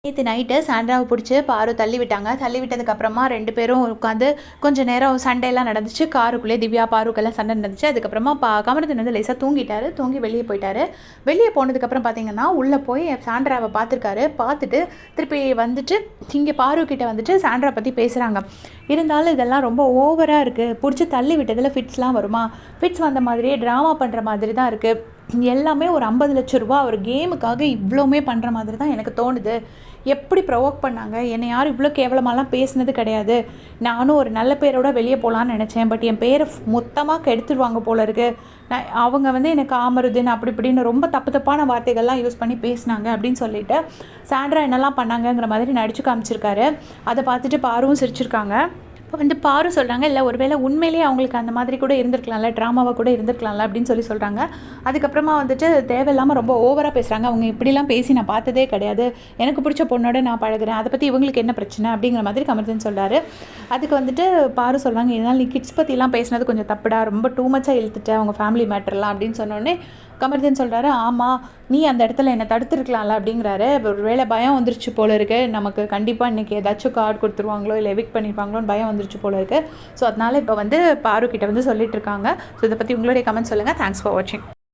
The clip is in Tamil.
நேற்று நைட்டு சாண்ட்ராவை பிடிச்சி பாரு தள்ளி விட்டாங்க. தள்ளி விட்டதுக்கப்புறமா 2 பேரும் உட்காந்து கொஞ்சம் நேரம் சண்டையெல்லாம் நடந்துச்சு. காருக்குள்ளே திவ்யா பாருக்கெல்லாம் சண்டை நடந்துச்சு. அதுக்கப்புறமா கமருதீன் வந்து லேசாக தூங்கிட்டாரு. தூங்கி வெளியே போயிட்டாரு. வெளியே போனதுக்கப்புறம் பார்த்தீங்கன்னா உள்ளே போய் சாண்ட்ராவை பார்த்துருக்காரு. பார்த்துட்டு திருப்பி வந்துட்டு இங்கே பாரு கிட்ட வந்துட்டு சாண்ட்ரா பற்றி பேசுகிறாங்க. இருந்தாலும் இதெல்லாம் ரொம்ப ஓவராக இருக்குது. பிடிச்சி தள்ளி விட்டதில் ஃபிட்ஸ்லாம் வருமா? ஃபிட்ஸ் வந்த மாதிரியே ட்ராமா பண்ணுற மாதிரி தான் இருக்குது. எல்லாமே ஒரு 50 லட்சம் ரூபா ஒரு கேமுக்காக இவ்வளோமே பண்ணுற மாதிரி தான் எனக்கு தோணுது. எப்படி ப்ரொவோக் பண்ணாங்க? என்னை யாரும் இவ்வளோ கேவலமாலாம் பேசினது கிடையாது. நானும் ஒரு நல்ல பேரோட வெளியே போகலான்னு நினச்சேன். பட் என் பேரை மொத்தமாக கெடுத்துடுவாங்க போல இருக்குது. அவங்க வந்து எனக்கு ஆமருதுன்னு அப்படி இப்படின்னு ரொம்ப தப்பு தப்பான வார்த்தைகள்லாம் யூஸ் பண்ணி பேசினாங்க அப்படின்னு சொல்லிட்டு சாண்ட்ரா என்னெல்லாம் பண்ணாங்கங்கிற மாதிரி நடிச்சு காமிச்சிருக்காரு. அதை பார்த்துட்டு பாருவும் சிரிச்சிருக்காங்க. இப்போ வந்து பாரு சொல்கிறாங்க, இல்லை ஒருவேளை உண்மையிலேயே அவங்களுக்கு அந்த மாதிரி கூட இருந்திருக்கலாம்ல, ட்ராமாவாக கூட இருந்திருக்கலாம்ல அப்படின்னு சொல்கிறாங்க. அதுக்கப்புறமா வந்துட்டு தேவையில்லாமல் ரொம்ப ஓவராக பேசுகிறாங்க. அவங்க இப்படிலாம் பேசி நான் பார்த்ததே கிடையாது. எனக்கு பிடிச்ச பொண்ணோட நான் பழகுறேன். அதை பற்றி இவங்களுக்கு என்ன பிரச்சனை அப்படிங்கிற மாதிரி கமருதீன் சொல்கிறாரு. அதுக்கு வந்துட்டு பாரு சொல்கிறாங்க, இதனால் நீ கிட்ஸ் பற்றிலாம் பேசினது கொஞ்சம் தப்புடா, ரொம்ப டூ மச்சாக இழுத்துட்ட அவங்க ஃபேமிலி மேட்டர்லாம் அப்படின்னு சொன்னோடனே கமருதீன் சொல்கிறாரு, ஆமாம் நீ அந்த இடத்துல என்னை தடுத்துருக்கலாம்ல அப்படிங்கிறாரு. ஒரு வேளை பயம் வந்துருச்சு போல இருக்கு, நமக்கு கண்டிப்பாக இன்றைக்கி ஏதாச்சும் கார்டு கொடுத்துருவாங்களோ இல்லை எவிக் பண்ணியிருப்பாங்களோன்னு பயம் வந்துருச்சு போல இருக்குது. ஸோ அதனால் இப்போ வந்து பாரு கிட்ட வந்து சொல்லிட்டு இருக்காங்க. ஸோ இதை பற்றி உங்களுடைய கமெண்ட் சொல்லுங்கள். தேங்க்ஸ் ஃபார் வாட்சிங்.